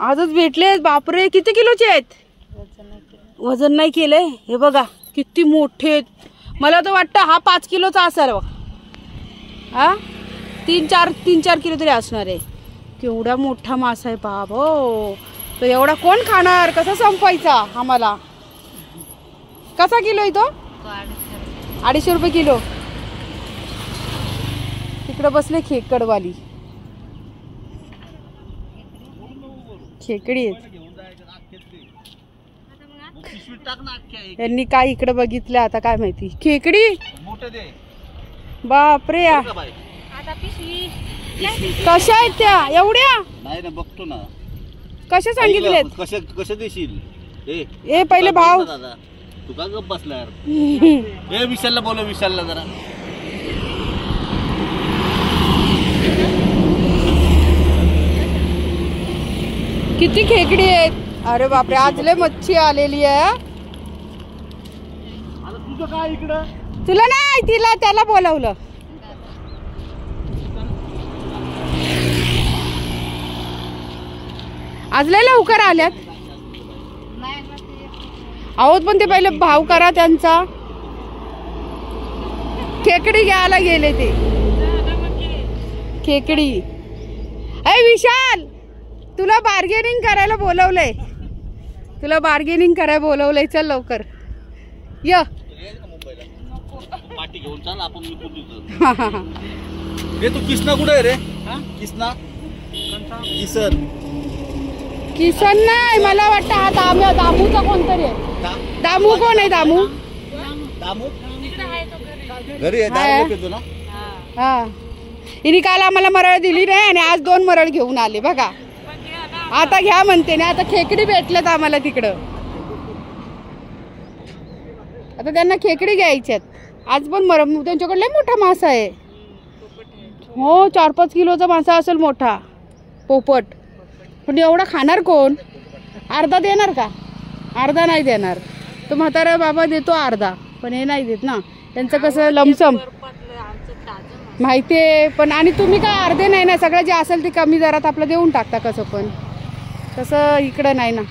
आजच भेटले. बापरे, किती किलोचे आहेत? वजन नाही केलंय. हे बघा किती मोठे आहेत. मला तर वाटतं हा 5 किलोचा असेल बघ. हा 3-4 किलो तरी असणार आहे. केवढा मोठा मासा आहे बाप. हो, तर एवढा कोण खाणार? कसा संपवायचा आम्हाला? कसा किलो आहे तो? 250 रुपये किलो. तिकडे बसले खेकडवाली. खेकडी आहेत. यांनी काय इकडे बघितलं आता काय माहिती. खेकडी बापरे. कशा आहेत त्या एवढ्या? नाही ना, बघतो ना. कशा सांगितलेत? कशा देशील? ए पहिले भाव. तू का गप बसला यार? विशालला बोलव, विशालला जरा. किती खेकडी आहेत. अरे बापरे, आज लय मच्छी आलेली आहे. तुझं काय इकडं? तुला नाही, तिला त्याला बोलावलं. आज लय लवकर आल्यात. आहोत पण ते पहिले भाव करा त्यांचा. खेकडी घ्यायला गेले ते. खेकडी. अय विशाल, तुला बार्गेनिंग करायला बोलवलंय. तुला बार्गेनिंग करायला बोलवलंय. चल लवकर य. पाठी घेऊन चाल आपण. रे तू किसना कुठे आहे रे? किसना? किसन. किसन नाही, मला वाटतं हा दामूचा कोणतरी आहे. दामू कोण आहे? दामू घरी आहे ना. हा, हिने काल आम्हाला मरळ दिली नाही आणि आज 2 मरळ घेऊन आले बघा. आता घ्या म्हणते ना. आता खेकडी भेटल्यात आम्हाला तिकडं. आता त्यांना खेकडी घ्यायच्यात. आज पण त्यांच्याकडे लय मोठा मासा आहे. हो, 4-5 किलोचा मासा असेल मोठा. पोपट. पण एवढा खाणार कोण? अर्धा देणार का? अर्धा नाही देणार. तो म्हातारा बाबा देतो अर्धा, पण हे नाही देत ना. त्यांचं कसं लमसम माहितीये. पण आणि तुम्ही काय अर्धे नाही ना. सगळं जे असेल ते कमी दरात आपलं देऊन टाकता कसं पण. तसं इकडं नाही ना.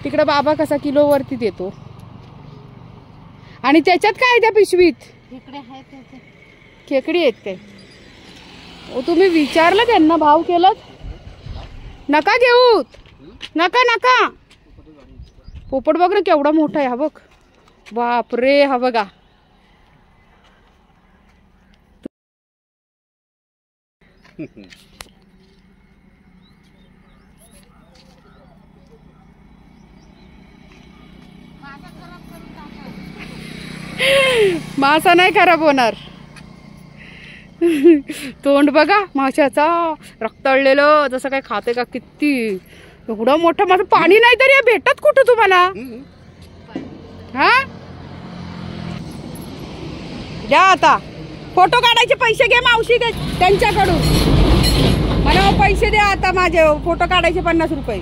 तिकडं बाबा कसा किलोवरती देतो. आणि त्याच्यात काय त्या पिशवीत? खेकडी आहेत काय? तुम्ही विचारलं त्यांना? भाव केलं? नका घेऊ. नका नका. पोपट बघ ना केवढा मोठा आहे. हा बघ. बापरे, हा बघा. मासा नाही खराब होणार. तोंड बघा माशाचा, रक्तळलेलं. जसं काय खाते का? किती एवढं मोठं मासा. पाणी नाही तरी भेटत कुठं तुम्हाला? हा, द्या आता. फोटो काढायचे पैसे घे मावशी त्यांच्याकडून. मला पैसे द्या आता माझे. फोटो काढायचे 50 रुपये.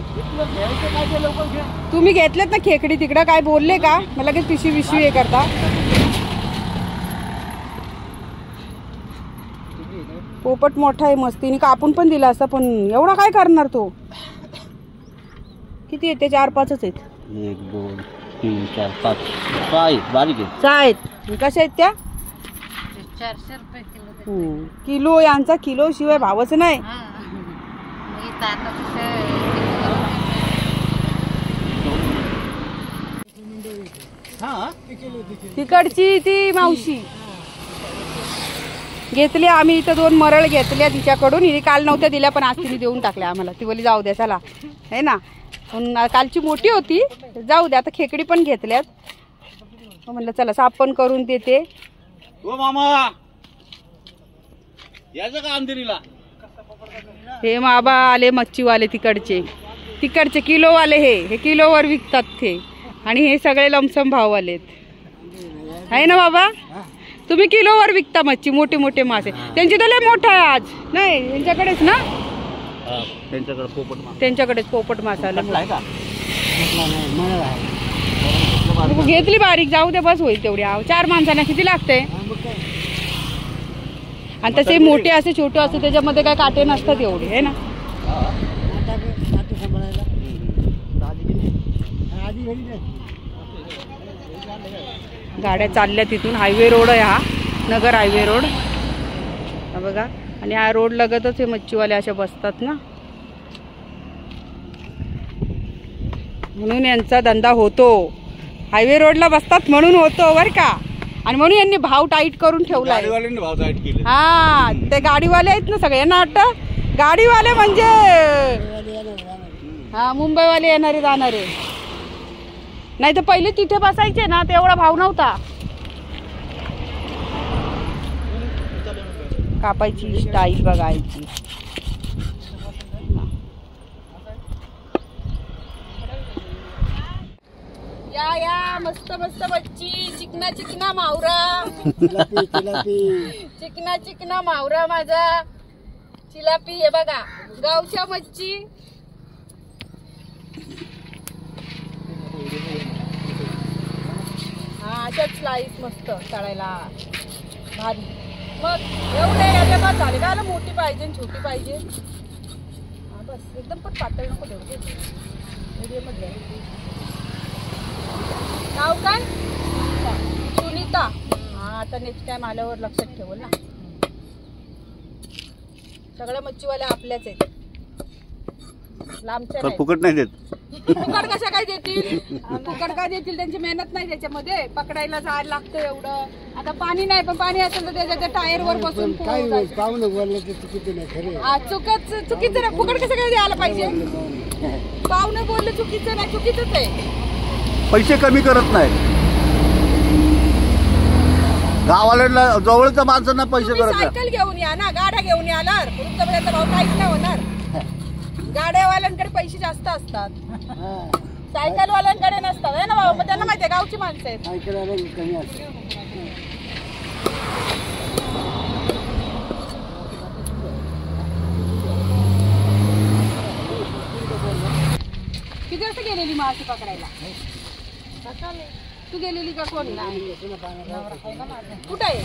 तुम्ही घेतलेत ना खेकडी? तिकडं काय बोलले का? मला लगेच पिशवी हे करता. पोपट मोठा आहे. मस्तीने कापून पण दिला असता, पण एवढा काय करणार तो? किती येते? 4-5 आहेत. 1 2 3 4 5 काय बारीक आहे. 6 आहेत. कशा आहेत त्या? 400 रुपये किलो. यांचा किलो शिवाय भावच नाही. तिकडची ती मावशी घेतली आम्ही. इथं 2 मरळ घेतल्या तिच्याकडून. हिने काल नव्हत्या दिल्या, पण आज तिने देऊन टाकल्या आम्हाला. ती बोली जाऊ द्या चला, है ना. कालची मोठी होती, जाऊ द्या. आता खेकडी पण घेतल्यात. म्हणलं चला साफ पण करून देते. ओ मामा याचं का अंधेरीला? हे माबा आले मच्छीवाले तिकडचे किलोवाले. हे किलोवर विकतात ते. आणि हे सगळे लमसम भाववालेत, आहे ना बाबा? तुम्ही किलोवर विकता मच्छी. मोठे मोठे मासे त्यांची तर लय मोठा आहे आज. नाही त्यांच्याकडेच ना? त्यांच्याकडेच पोपट मासा घेतली बारीक. जाऊ दे, बस होईल तेवढी. 4 माणसांना किती लागते? आणि तसे मोठे असे छोटे असते त्याच्यामध्ये काय काटे नसतात एवढे, है ना. गाड्या चालल्या तिथून. हायवे रोड आहे हा, नगर हायवे रोड हा बघा. आणि हा रोड लगतच हे मच्छीवाले अशा बसतात ना, म्हणून यांचा धंदा होतो. हायवे रोडला बसतात म्हणून होतो बर का. आणि म्हणून यांनी भाव टाईट करून ठेवलाय. गाडीवाल्यांनी भाव टाईट केले. हा ते गाडीवाले आहेत ना सगळ्यांना वाटतं गाडीवाले म्हणजे हा मुंबईवाले येणारे जाणारे. नाही तर पहिले तिथे बसायचे ना तेवढा भाव नव्हता. कापायची स्टाईल बघायची. या या मस्त मस्त मच्छी. चिकना चिकना मावरा. चिकना चिकना मावरा माझा चिलापी. हे बघा गावच्या मच्छी. हा अशाच स्लाइस मस्त तळायला भारी. मग एवढे याच्या का झाले का मोठी पाहिजे छोटी पाहिजे. हा बस एकदम पण पातळ नको ठेवते. मीडियम मध्ये. नाव काय? सुनीता. हा आता नेक्स्ट टाइम आल्यावर लक्षात ठेवल ना. सगळ्या मच्छीवाल्या आपल्याच आहेत, लांबच्या नाही. फुकट नाही देत. फुकट कशा काय देतील? फुकट काय देतील? त्यांची मेहनत नाही त्याच्यामध्ये. पकडायला जायला लागतं एवढं. आता पाणी नाही, पण पाणी असेल तर त्याच्या टायरवर बसून चुकीचं नाही. फुकट कसं काय द्यायला पाहिजे? पाहुणं बोललं चुकीचं नाही, चुकीचंच आहे. पैसे कमी करत नाही. गावाला जवळच्या माणसांना पैसे करत नाही. सायकल घेऊन या ना, गाड्या घेऊन या ना. तुमच्यापर्यंत भाव काहीच नाही होणार. गाड्यावाल्यांकडे पैसे जास्त असतात, सायकल वाल्यांकडे नसतात आहे ना बाबा. त्यांना माहितीये गावची माणसं आहेत. किती वाजता गेलेली मासे पकडायला? तू गेलेली का? कोण कुठं आहे?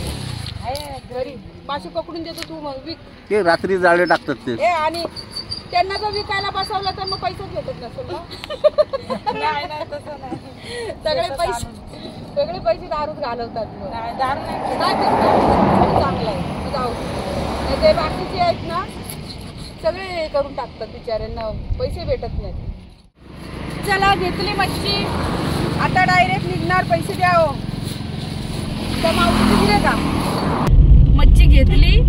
घरी. मासे पकडून देतो तू मग विक. ते रात्री जाळे टाकतात ते. आणि त्यांना जर विकायला बसवलं तर मग पैसेच भेटत नसेल ना. सगळे पैसे दारूच घालवतात. चांगलं आहे जाऊ. ते बाकीचे आहेत ना सगळे हे करून टाकतात, बिचाऱ्यांना पैसे भेटत नाहीत. चला घेतली मच्छी, आता डायरेक्ट निघणार. पैसे द्या हो. त्या मावशी दिले का? मच्छी घेतली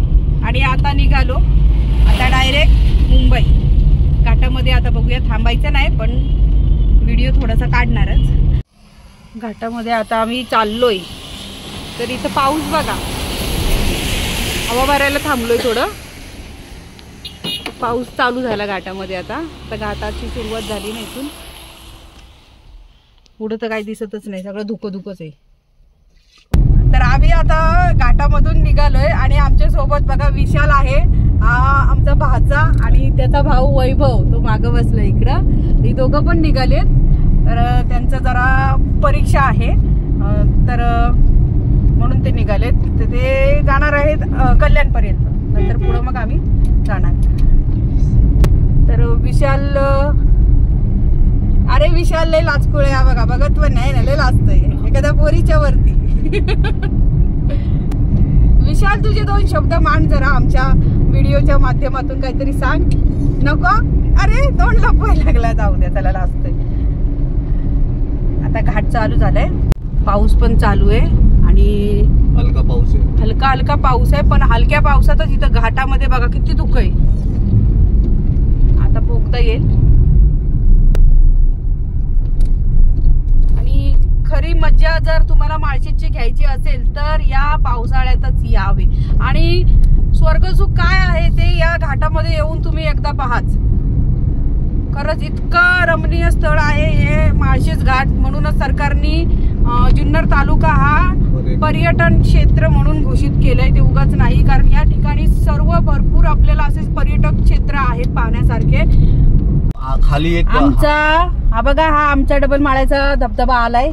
आणि आता निघालो. आता डायरेक्ट मुंबई घाटामध्ये. आता बघूया, थांबायचं नाही पण व्हिडिओ थोडासा काढणारच. घाटामध्ये आता आम्ही चाललोय. तर इथं पाऊस बघा. हवा भरायला थांबलोय थोडं. पाऊस चालू झाला घाटामध्ये. आता घाटाची सुरुवात झाली नाही. इथून पुढं तर काही दिसतच नाही, सगळं धुकंच आहे. तर आम्ही आता घाटामधून निघालोय आणि आमच्या सोबत बघा विशाल आहे, हा आमचा भाचा आणि त्याचा भाऊ वैभव, तो मागं बसला इकडं. हे दोघं पण निघालेत. तर त्यांचं जरा परीक्षा आहे, तर म्हणून ते निघालेत. तर ते जाणार आहेत कल्याणपर्यंत. नंतर पुढं मग आम्ही जाणार. तर विशाल, अरे विशाल लय लाचकुळे. हा बघा, बघत पण नाही ना, लय लाचतंय एखाद्या पोरीच्या वरती. विशाल तुझे 2 शब्द मान जरा आमच्या व्हिडिओच्या माध्यमातून. काहीतरी सांग. नको? अरे 2 लपवायला लागला. जाऊ द्या, त्याला लाजतंय. आता घाट चालू झालाय, पाऊस पण चालू आहे आणि हलका पाऊस आहे. हलका पाऊस आहे. पण हलक्या पावसातच इथं घाटामध्ये बघा किती धुकं आहे. आता पोगता येईल. आणि खरी मज्जा जर तुम्हाला माळशेजची घ्यायची असेल तर या पावसाळ्यातच यावे. आणि स्वर्गसुख काय आहे ते या घाटामध्ये येऊन तुम्ही एकदा पाहाच. खरंच इतकं रमणीय स्थळ आहे हे माळशेज घाट. म्हणूनच सरकारने जुन्नर तालुका हा पर्यटन क्षेत्र म्हणून घोषित केलंय. ते उगाच नाही, कारण या ठिकाणी सर्व भरपूर आपल्याला असे पर्यटक क्षेत्र आहेत पाहण्यासारखे. खाली एक आमचा हा बघा, हा आमचा डबल माळ्याचा धबधबा आलाय.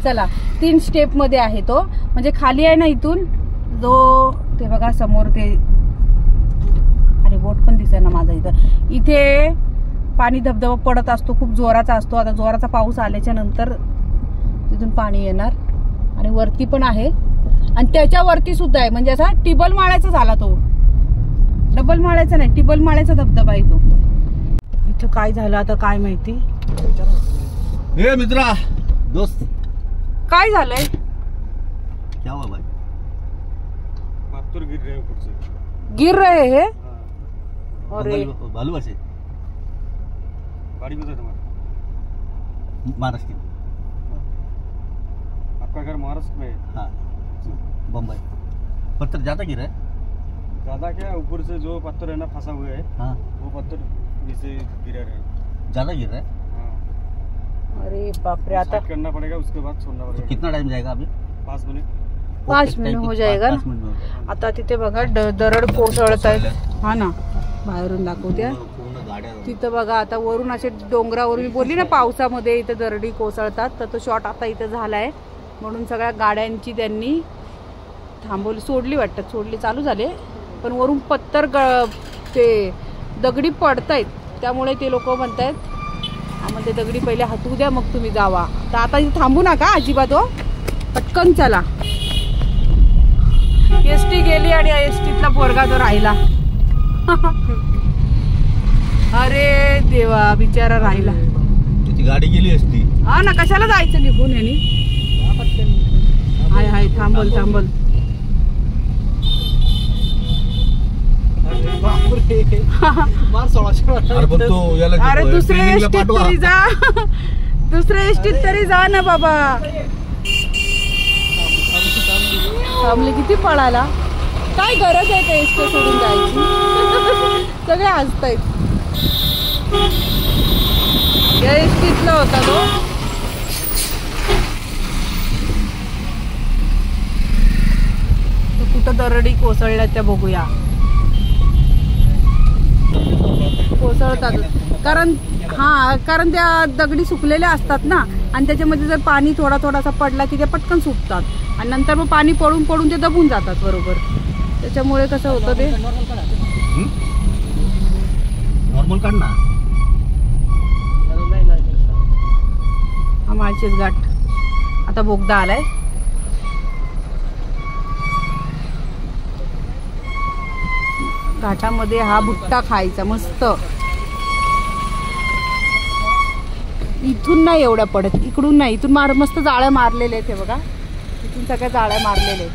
चला 3 स्टेप मध्ये आहे तो. म्हणजे खाली आहे ना इथून जो, ते बघा समोर ते, अरे बोट पण दिसेना माझा इथं. इथे पाणी धबधबा पडत असतो, खूप जोराचा असतो. आता जोराचा पाऊस आल्याच्या नंतर तिथून पाणी येणार. आणि वरती पण आहे आणि त्याच्या वरती सुद्धा आहे, म्हणजे असा टिबल माळ्याचा झाला तो, डबल माळ्याचा नाही, टिबल माळ्याचा धबधबा आहे तो. इथं काय झालं आता काय माहिती. ए मित्रा दोस्त काय झालंय? क्या हुआ भाई? पत्थर गिर रहे ऊपर से। गिर रहे हैं? हाँ। अरे भालू से गाड़ी बताए तुम्हारा? महाराष्ट्र की। आपका घर महाराष्ट्र में है? हाँ बम्बई। पत्थर ज्यादा गिरा है? ज्यादा क्या, ऊपर से जो पत्थर है ना फंसा हुआ है, हाँ वो पत्थर नीचे गिरा रहे हैं। ज्यादा गिर रहा है। हाँ, अरे बापरे, आता साइड करना पड़ेगा, उसके बाद छोड़ना तो पड़ेगा। कितना टाइम जाएगा अभी? 5 मिनट। 5 मिनिट हो जाएगा ना. 5 मिनिट हो जाएगा. आता तिथे बघा दरड कोसळत आहेत. हा ना, बाहेरून दाखवत्या पूर्ण गाड्या तिथं बघा. आता वरून असे डोंगरावरून मी बोलली ना पावसामध्ये इथं दरडी कोसळतात, तर तो शॉट आता इथं झालाय. म्हणून सगळ्या गाड्यांची त्यांनी थांबवली, सोडली वाटतं, सोडली चालू झाले. पण वरून पत्थर ते दगडी पडतायत, त्यामुळे ते लोक म्हणतायत आम्हाला ते दगडी पहिले हटवू द्या मग तुम्ही जावा. तर आता इथे थांबू नका अजिबात हो, पटकन चला. एसटी गेली आणि एसटीतला पोरगा तो राहिला. अरे देवा, बिचारा राहिला. त्याची गाडी गेली असती. हा ना, कशाला जायचं निघून यांनी. हाय हाय, थांबल थांबल. अरे दुसऱ्या एसटीत तरी जा, दुसऱ्या एसटीत तरी जा ना बाबा. थांबले किती पळाला. काय गरज आहे त्या एसटी सोडून जायची. सगळे हसतायत. या एसटीतला होता तो. कुठं दरडी कोसळल्या त्या बघूया. कोसळतात कारण त्या दगडी सुकलेल्या असतात ना, आणि त्याच्यामध्ये जर पाणी थोडासा पडला की ते पटकन सुकतात आणि नंतर मग पाणी पडून पडून ते दबून जातात बरोबर. त्याच्यामुळे कसं होतं ते नॉर्मल काढ ना. हा माळशेज घाट. आता बोगदा आलाय. घाटामध्ये हा भुट्टा खायचा मस्त. इथून नाही एवढ्या पडत, इकडून नाही, इथून मस्त जाळ्या मारलेल्या आहेत हे बघा. इथून सगळ्या जाळ्या मारलेल्या आहेत.